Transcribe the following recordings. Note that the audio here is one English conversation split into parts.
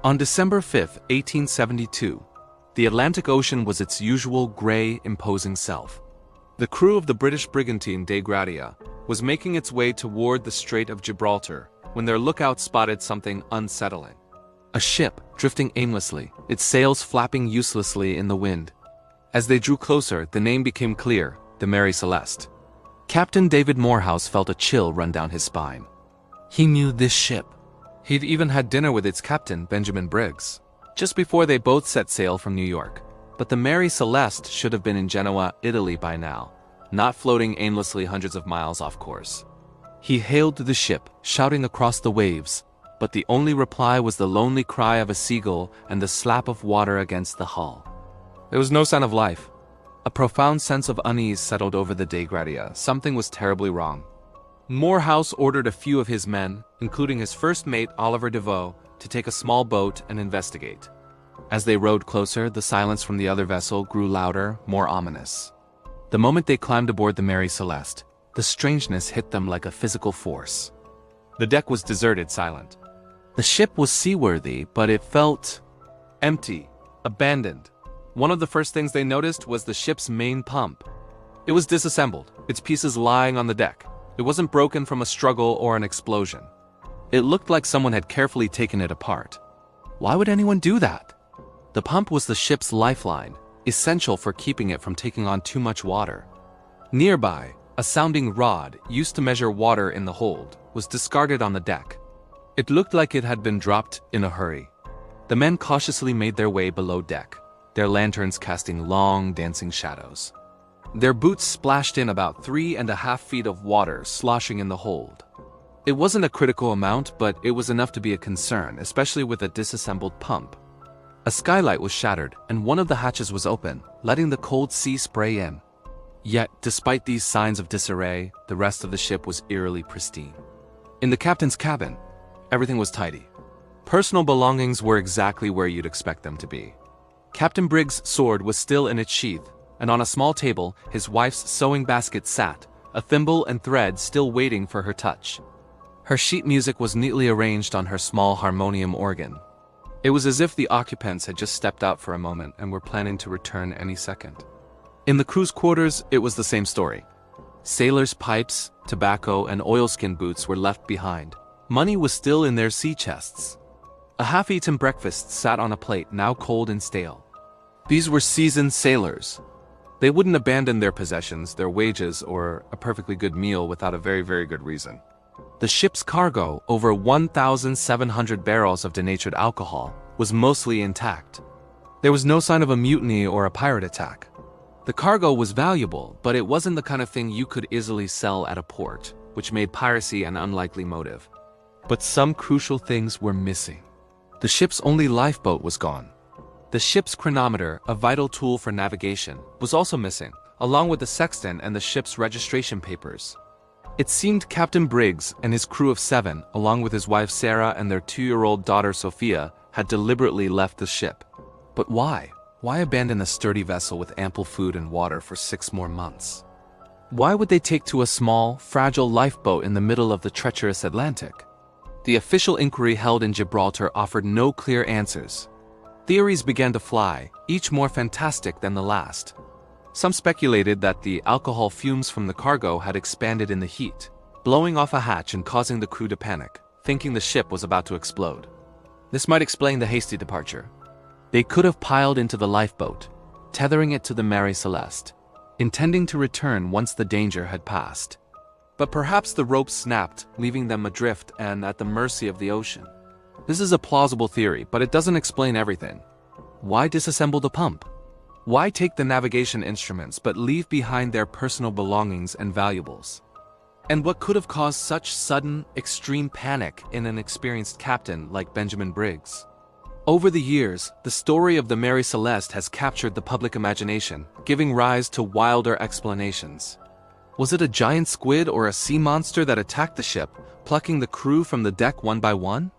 On December 5, 1872, the Atlantic Ocean was its usual gray, imposing self. The crew of the British brigantine Dei Gratia was making its way toward the Strait of Gibraltar when their lookout spotted something unsettling. A ship drifting aimlessly, its sails flapping uselessly in the wind. As they drew closer, the name became clear, the Mary Celeste. Captain David Morehouse felt a chill run down his spine. He knew this ship. He'd even had dinner with its captain, Benjamin Briggs, just before they both set sail from New York. But the Mary Celeste should have been in Genoa, Italy by now, not floating aimlessly hundreds of miles off course. He hailed the ship, shouting across the waves, but the only reply was the lonely cry of a seagull and the slap of water against the hull. There was no sign of life. A profound sense of unease settled over the Dei Gratia. Something was terribly wrong. Morehouse ordered a few of his men, including his first mate Oliver Devoe, to take a small boat and investigate. As they rowed closer, the silence from the other vessel grew louder, more ominous. The moment they climbed aboard the Mary Celeste, the strangeness hit them like a physical force. The deck was deserted, silent. The ship was seaworthy, but it felt empty, abandoned. One of the first things they noticed was the ship's main pump. It was disassembled, its pieces lying on the deck. It wasn't broken from a struggle or an explosion. It looked like someone had carefully taken it apart. Why would anyone do that? The pump was the ship's lifeline, essential for keeping it from taking on too much water. Nearby, a sounding rod, used to measure water in the hold, was discarded on the deck. It looked like it had been dropped in a hurry. The men cautiously made their way below deck, their lanterns casting long, dancing shadows. Their boots splashed in about 3.5 feet of water sloshing in the hold. It wasn't a critical amount, but it was enough to be a concern, especially with a disassembled pump. A skylight was shattered, and one of the hatches was open, letting the cold sea spray in. Yet, despite these signs of disarray, the rest of the ship was eerily pristine. In the captain's cabin, everything was tidy. Personal belongings were exactly where you'd expect them to be. Captain Briggs' sword was still in its sheath, and on a small table, his wife's sewing basket sat, a thimble and thread still waiting for her touch. Her sheet music was neatly arranged on her small harmonium organ. It was as if the occupants had just stepped out for a moment and were planning to return any second. In the crew's quarters, it was the same story. Sailors' pipes, tobacco, and oilskin boots were left behind. Money was still in their sea chests. A half-eaten breakfast sat on a plate, now cold and stale. These were seasoned sailors. They wouldn't abandon their possessions, their wages, or a perfectly good meal without a very, very good reason. The ship's cargo, over 1,700 barrels of denatured alcohol, was mostly intact. There was no sign of a mutiny or a pirate attack. The cargo was valuable, but it wasn't the kind of thing you could easily sell at a port, which made piracy an unlikely motive. But some crucial things were missing. The ship's only lifeboat was gone. The ship's chronometer, a vital tool for navigation, was also missing, along with the sextant and the ship's registration papers. It seemed Captain Briggs and his crew of 7, along with his wife Sarah and their 2-year-old daughter Sophia, had deliberately left the ship. But why? Why abandon a sturdy vessel with ample food and water for 6 more months? Why would they take to a small, fragile lifeboat in the middle of the treacherous Atlantic? The official inquiry held in Gibraltar offered no clear answers. Theories began to fly, each more fantastic than the last. Some speculated that the alcohol fumes from the cargo had expanded in the heat, blowing off a hatch and causing the crew to panic, thinking the ship was about to explode. This might explain the hasty departure. They could have piled into the lifeboat, tethering it to the Mary Celeste, intending to return once the danger had passed. But perhaps the rope snapped, leaving them adrift and at the mercy of the ocean. This is a plausible theory, but it doesn't explain everything. Why disassemble the pump? Why take the navigation instruments but leave behind their personal belongings and valuables? And what could have caused such sudden, extreme panic in an experienced captain like Benjamin Briggs? Over the years, the story of the Mary Celeste has captured the public imagination, giving rise to wilder explanations. Was it a giant squid or a sea monster that attacked the ship, plucking the crew from the deck one by one?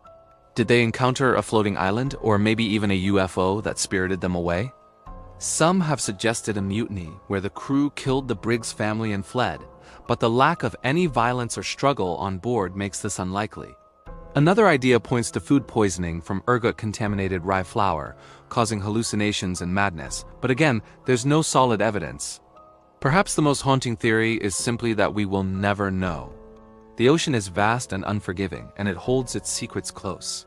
Did they encounter a floating island, or maybe even a UFO that spirited them away? Some have suggested a mutiny where the crew killed the Briggs family and fled, but the lack of any violence or struggle on board makes this unlikely. Another idea points to food poisoning from ergot-contaminated rye flour, causing hallucinations and madness, but again, there's no solid evidence. Perhaps the most haunting theory is simply that we will never know. The ocean is vast and unforgiving, and it holds its secrets close.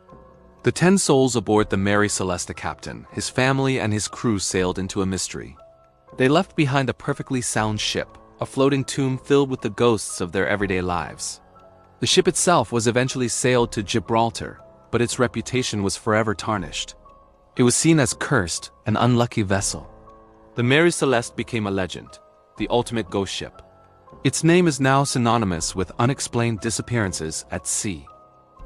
The 10 souls aboard the Mary Celeste captain, his family and his crew sailed into a mystery. They left behind a perfectly sound ship, a floating tomb filled with the ghosts of their everyday lives. The ship itself was eventually sailed to Gibraltar, but its reputation was forever tarnished. It was seen as cursed, an unlucky vessel. The Mary Celeste became a legend, the ultimate ghost ship. Its name is now synonymous with unexplained disappearances at sea.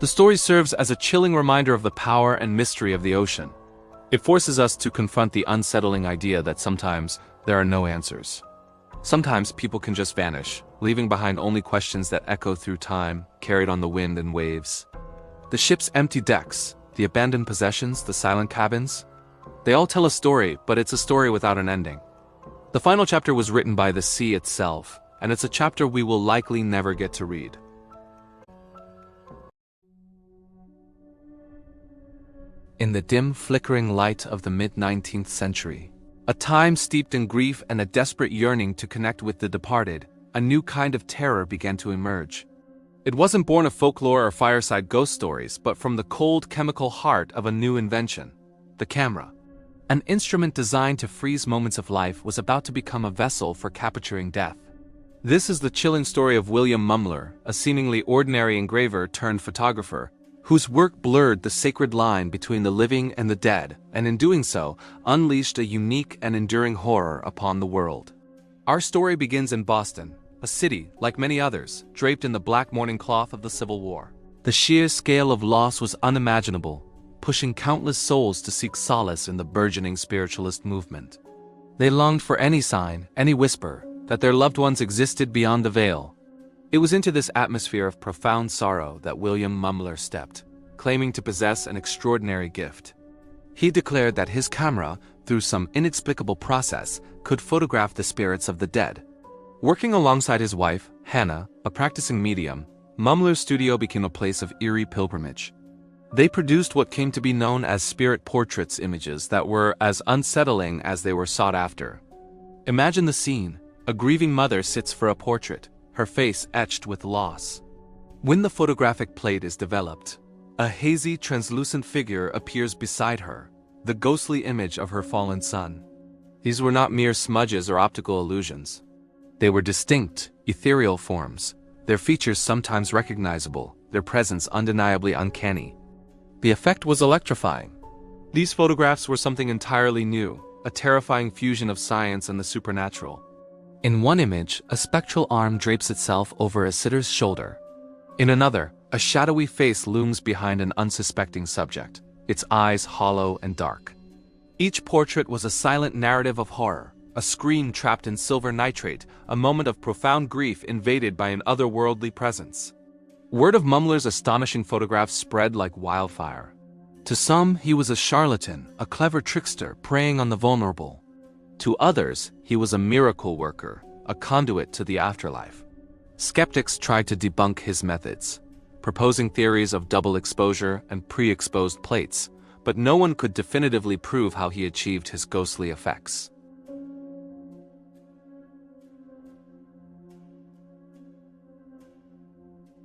The story serves as a chilling reminder of the power and mystery of the ocean. It forces us to confront the unsettling idea that sometimes there are no answers. Sometimes people can just vanish, leaving behind only questions that echo through time, carried on the wind and waves. The ship's empty decks, the abandoned possessions, the silent cabins, they all tell a story, but it's a story without an ending. The final chapter was written by the sea itself, and it's a chapter we will likely never get to read. In the dim, flickering light of the mid-19th century, a time steeped in grief and a desperate yearning to connect with the departed, a new kind of terror began to emerge. It wasn't born of folklore or fireside ghost stories, but from the cold chemical heart of a new invention, the camera. An instrument designed to freeze moments of life was about to become a vessel for capturing death. This is the chilling story of William Mumler, a seemingly ordinary engraver turned photographer, whose work blurred the sacred line between the living and the dead, and in doing so, unleashed a unique and enduring horror upon the world. Our story begins in Boston, a city, like many others, draped in the black mourning cloth of the Civil War. The sheer scale of loss was unimaginable, pushing countless souls to seek solace in the burgeoning spiritualist movement. They longed for any sign, any whisper, that their loved ones existed beyond the veil. It was into this atmosphere of profound sorrow that William Mumler stepped, claiming to possess an extraordinary gift. He declared that his camera, through some inexplicable process, could photograph the spirits of the dead. Working alongside his wife, Hannah, a practicing medium, Mumler's studio became a place of eerie pilgrimage. They produced what came to be known as spirit portraits images that were as unsettling as they were sought after. Imagine the scene. A grieving mother sits for a portrait, her face etched with loss. When the photographic plate is developed, a hazy, translucent figure appears beside her, the ghostly image of her fallen son. These were not mere smudges or optical illusions. They were distinct, ethereal forms, their features sometimes recognizable, their presence undeniably uncanny. The effect was electrifying. These photographs were something entirely new, a terrifying fusion of science and the supernatural. In one image, a spectral arm drapes itself over a sitter's shoulder. In another, a shadowy face looms behind an unsuspecting subject, its eyes hollow and dark. Each portrait was a silent narrative of horror, a scream trapped in silver nitrate, a moment of profound grief invaded by an otherworldly presence. Word of Mumler's astonishing photographs spread like wildfire. To some, he was a charlatan, a clever trickster preying on the vulnerable. To others, he was a miracle worker, a conduit to the afterlife. Skeptics tried to debunk his methods, proposing theories of double exposure and pre-exposed plates, but no one could definitively prove how he achieved his ghostly effects.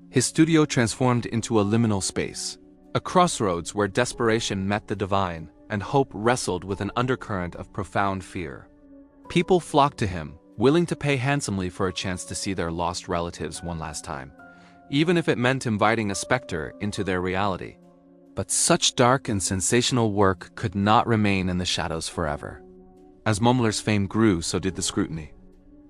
His studio transformed into a liminal space, a crossroads where desperation met the divine and hope wrestled with an undercurrent of profound fear. People flocked to him, willing to pay handsomely for a chance to see their lost relatives one last time, even if it meant inviting a specter into their reality. But such dark and sensational work could not remain in the shadows forever. As Mumler's fame grew, so did the scrutiny.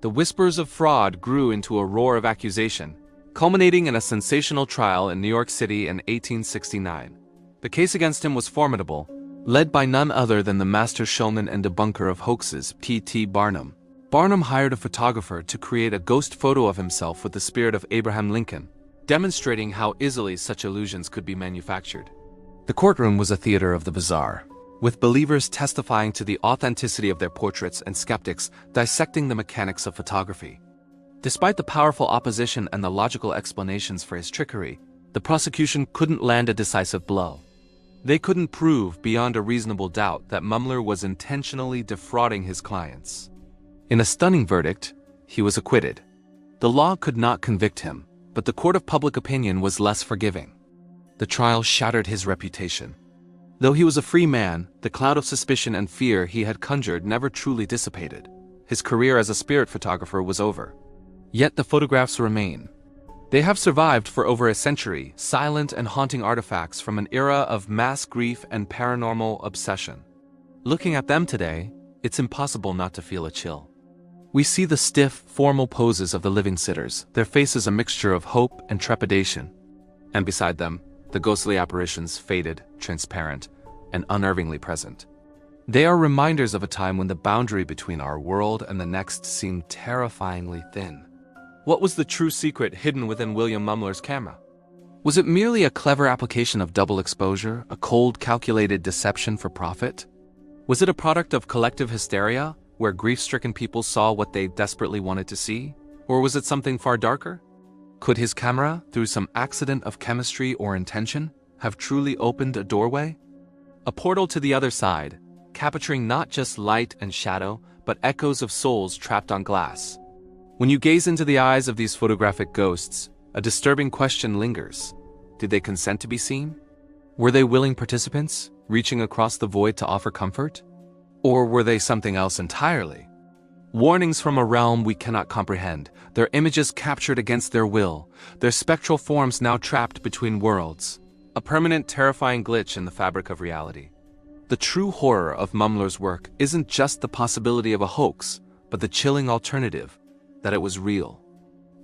The whispers of fraud grew into a roar of accusation, culminating in a sensational trial in New York City in 1869. The case against him was formidable, led by none other than the master showman and debunker of hoaxes, P.T. Barnum. Barnum hired a photographer to create a ghost photo of himself with the spirit of Abraham Lincoln, demonstrating how easily such illusions could be manufactured. The courtroom was a theater of the bizarre, with believers testifying to the authenticity of their portraits and skeptics dissecting the mechanics of photography. Despite the powerful opposition and the logical explanations for his trickery, The prosecution couldn't land a decisive blow. They couldn't prove beyond a reasonable doubt that Mumler was intentionally defrauding his clients. In a stunning verdict, he was acquitted. The law could not convict him, but the court of public opinion was less forgiving. The trial shattered his reputation. Though he was a free man, the cloud of suspicion and fear he had conjured never truly dissipated. His career as a spirit photographer was over. Yet the photographs remain. They have survived for over a century, silent and haunting artifacts from an era of mass grief and paranormal obsession. Looking at them today, it's impossible not to feel a chill. We see the stiff, formal poses of the living sitters, their faces a mixture of hope and trepidation. And beside them, the ghostly apparitions faded, transparent, and unnervingly present. They are reminders of a time when the boundary between our world and the next seemed terrifyingly thin. What was the true secret hidden within William Mumler's camera? Was it merely a clever application of double exposure, a cold, calculated deception for profit? Was it a product of collective hysteria, where grief-stricken people saw what they desperately wanted to see? Or was it something far darker? Could his camera, through some accident of chemistry or intention, have truly opened a doorway? A portal to the other side, capturing not just light and shadow, but echoes of souls trapped on glass. When you gaze into the eyes of these photographic ghosts, a disturbing question lingers. Did they consent to be seen? Were they willing participants, reaching across the void to offer comfort? Or were they something else entirely? Warnings from a realm we cannot comprehend, their images captured against their will, their spectral forms now trapped between worlds. A permanent, terrifying glitch in the fabric of reality. The true horror of Mumler's work isn't just the possibility of a hoax, but the chilling alternative, that it was real.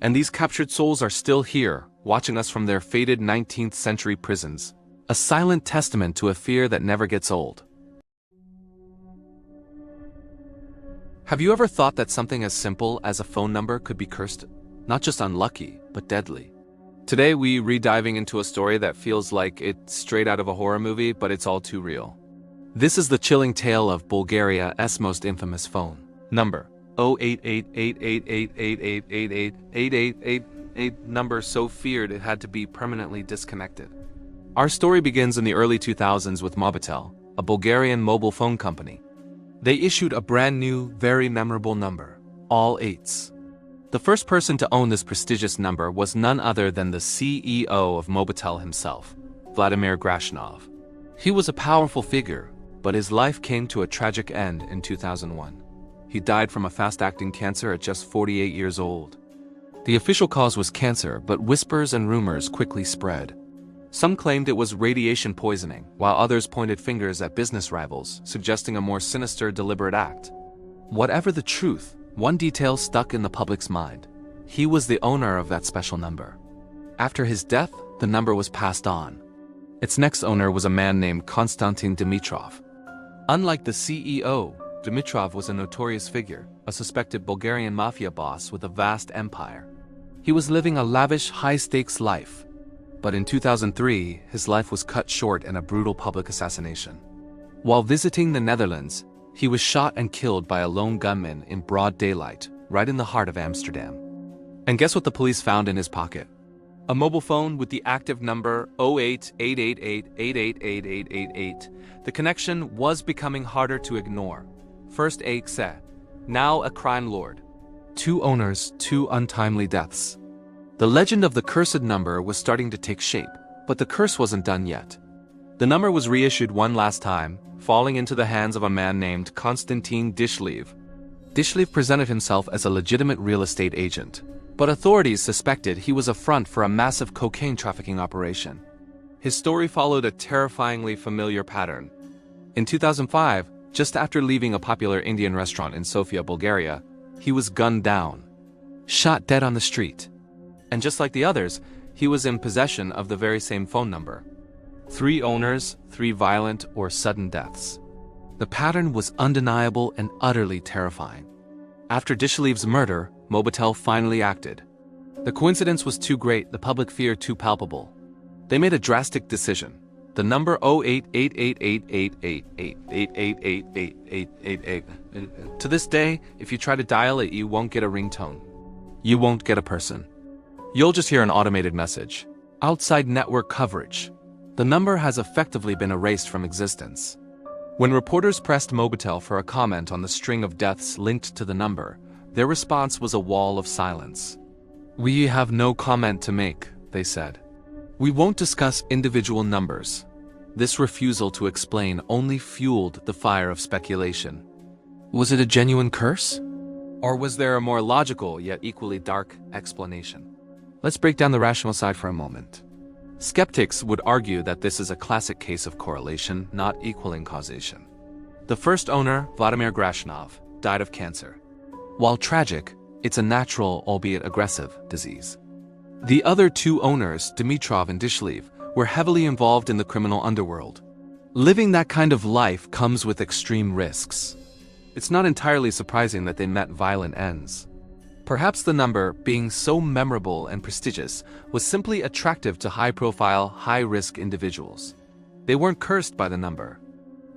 And these captured souls are still here, watching us from their faded 19th century prisons, a silent testament to a fear that never gets old. Have you ever thought that something as simple as a phone number could be cursed? Not just unlucky, but deadly. Today we re-diving into a story that feels like it's straight out of a horror movie, but it's all too real. This is the chilling tale of Bulgaria's most infamous phone number. 0888888888888, number so feared it had to be permanently disconnected. Our story begins in the early 2000s with Mobitel, a Bulgarian mobile phone company. They issued a brand new, very memorable number, all eights. The first person to own this prestigious number was none other than the CEO of Mobitel himself, Vladimir Grashnov. He was a powerful figure, but his life came to a tragic end in 2001. He died from a fast-acting cancer at just 48 years old. The official cause was cancer, but whispers and rumors quickly spread. Some claimed it was radiation poisoning, while others pointed fingers at business rivals, suggesting a more sinister, deliberate act. Whatever the truth, one detail stuck in the public's mind. He was the owner of that special number. After his death, the number was passed on. Its next owner was a man named Konstantin Dimitrov. Unlike the CEO, Dimitrov was a notorious figure, a suspected Bulgarian mafia boss with a vast empire. He was living a lavish, high-stakes life. But in 2003, his life was cut short in a brutal public assassination. While visiting the Netherlands, he was shot and killed by a lone gunman in broad daylight, right in the heart of Amsterdam. And guess what the police found in his pocket? A mobile phone with the active number 08888888888. The connection was becoming harder to ignore. First a Xe, now a crime lord. Two owners, two untimely deaths. The legend of the cursed number was starting to take shape, but the curse wasn't done yet. The number was reissued one last time, falling into the hands of a man named Konstantin Dishlev. Dishlev presented himself as a legitimate real estate agent, but authorities suspected he was a front for a massive cocaine trafficking operation. His story followed a terrifyingly familiar pattern. In 2005, just after leaving a popular Indian restaurant in Sofia, Bulgaria, he was gunned down, shot dead on the street. And just like the others, he was in possession of the very same phone number. 3 owners, 3 violent or sudden deaths. The pattern was undeniable and utterly terrifying. After Dishlev's murder, Mobitel finally acted. The coincidence was too great, the public fear too palpable. They made a drastic decision. The number 088888888888888. To this day, if you try to dial it, you won't get a ringtone. You won't get a person. You'll just hear an automated message. outside network coverage. The number has effectively been erased from existence. When reporters pressed Mobitel for a comment on the string of deaths linked to the number, their response was a wall of silence. "We have no comment to make," they said. "We won't discuss individual numbers." This refusal to explain only fueled the fire of speculation. Was it a genuine curse? Or was there a more logical yet equally dark explanation? Let's break down the rational side for a moment. Skeptics would argue that this is a classic case of correlation, not equaling causation. The first owner, Vladimir Grashnov, died of cancer. While tragic, it's a natural, albeit aggressive, disease. The other two owners, Dimitrov and Dishlev, were heavily involved in the criminal underworld. Living that kind of life comes with extreme risks. It's not entirely surprising that they met violent ends. Perhaps the number, being so memorable and prestigious, was simply attractive to high-profile, high-risk individuals. They weren't cursed by the number.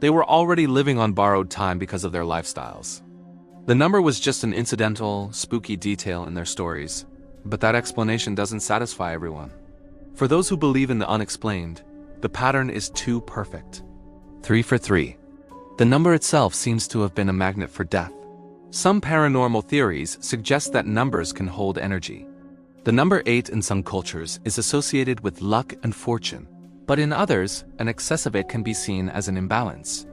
They were already living on borrowed time because of their lifestyles. The number was just an incidental, spooky detail in their stories, but that explanation doesn't satisfy everyone. For those who believe in the unexplained, the pattern is too perfect. 3 for 3. The number itself seems to have been a magnet for death. Some paranormal theories suggest that numbers can hold energy. The number 8 in some cultures is associated with luck and fortune, but in others, an excess of it can be seen as an imbalance.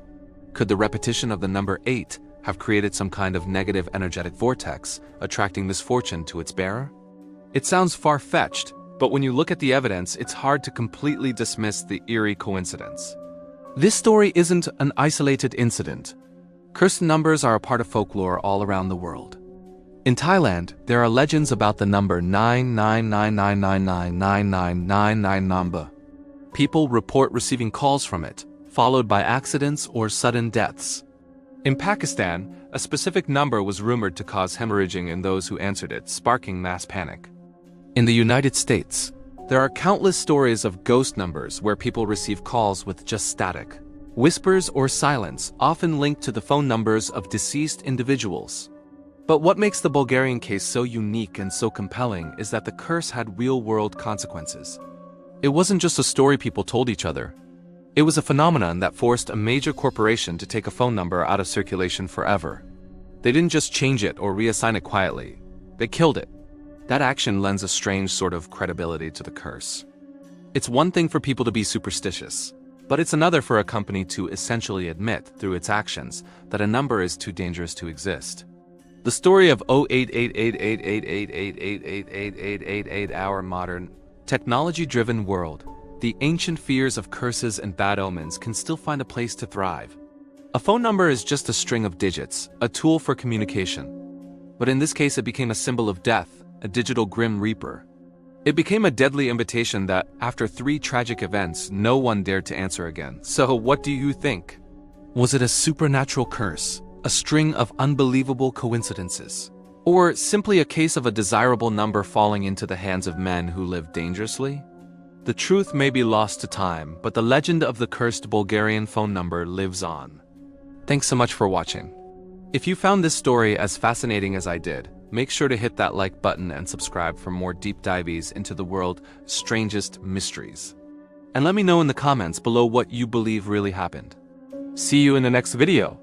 Could the repetition of the number 8 have created some kind of negative energetic vortex, attracting misfortune to its bearer? It sounds far-fetched, but when you look at the evidence, it's hard to completely dismiss the eerie coincidence. This story isn't an isolated incident. Cursed numbers are a part of folklore all around the world. In Thailand, there are legends about the number 999999999 number. People report receiving calls from it, followed by accidents or sudden deaths. In Pakistan, a specific number was rumored to cause hemorrhaging in those who answered it, sparking mass panic. In the United States, there are countless stories of ghost numbers where people receive calls with just static, whispers or silence, often linked to the phone numbers of deceased individuals. But what makes the Bulgarian case so unique and so compelling is that the curse had real-world consequences. It wasn't just a story people told each other. It was a phenomenon that forced a major corporation to take a phone number out of circulation forever. They didn't just change it or reassign it quietly. They killed it. That action lends a strange sort of credibility to the curse. It's one thing for people to be superstitious, but it's another for a company to essentially admit, through its actions, that a number is too dangerous to exist. The story of 08888888888888 our modern, technology-driven world, the ancient fears of curses and bad omens can still find a place to thrive. A phone number is just a string of digits, a tool for communication. But in this case, it became a symbol of death, a digital grim reaper. It became a deadly invitation that, after 3 tragic events, no one dared to answer again. So what do you think? Was it a supernatural curse, a string of unbelievable coincidences, or simply a case of a desirable number falling into the hands of men who lived dangerously? The truth may be lost to time, but the legend of the cursed Bulgarian phone number lives on. Thanks so much for watching. If you found this story as fascinating as I did, make sure to hit that like button and subscribe for more deep dives into the world's strangest mysteries. And let me know in the comments below what you believe really happened. See you in the next video.